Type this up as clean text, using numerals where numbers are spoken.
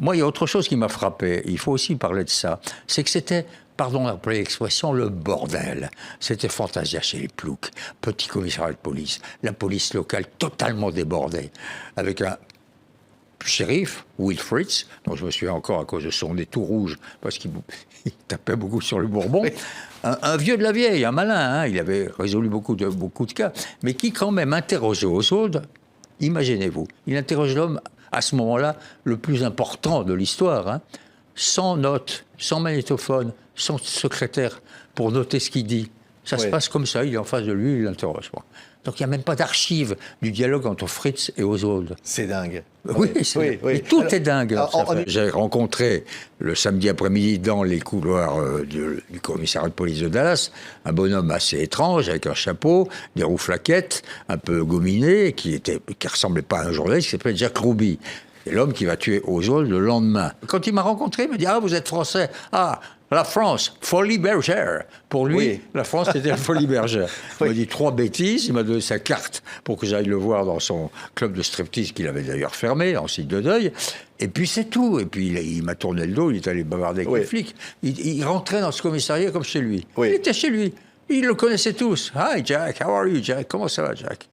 Moi, il y a autre chose qui m'a frappé. Il faut aussi parler de ça. C'est que c'était, pardon d'employer l'expression, le bordel. C'était Fantasia chez les Ploucs, petit commissariat de police, la police locale totalement débordée, avec un shérif, Will Fritz, dont je me souviens encore à cause de son nez tout rouge, parce qu'il tapait beaucoup sur le Bourbon, un vieux de la vieille, un malin, hein, il avait résolu beaucoup de cas, mais qui quand même interrogeait aux autres, imaginez-vous, il interroge l'homme à ce moment-là le plus important de l'histoire, hein, sans notes, sans magnétophone, sans secrétaire pour noter ce qu'il dit. Ça se passe comme ça, il est en face de lui, il l'interroge. Donc il n'y a même pas d'archives du dialogue entre Fritz et Oswald. C'est dingue. Oui, mais tout est dingue. J'ai rencontré le samedi après-midi dans les couloirs du commissariat de police de Dallas un bonhomme assez étrange avec un chapeau, des rouflaquettes, un peu gominé, qui ressemblait pas à un journaliste, qui s'appelait Jack Ruby. C'est l'homme qui va tuer Oswald le lendemain. Quand il m'a rencontré, il m'a dit « Ah, vous êtes français ?»« Ah, la France, folie bergère. » Pour lui, la France, c'était la folie bergère. Il m'a dit 3 bêtises, il m'a donné sa carte pour que j'aille le voir dans son club de striptease qu'il avait d'ailleurs fermé, en signe de deuil. Et puis c'est tout. Et puis il m'a tourné le dos, il est allé bavarder avec les flics. Il rentrait dans ce commissariat comme chez lui. Il était chez lui. Ils le connaissaient tous. « Hi Jack, how are you Jack? Comment ça va Jack ?»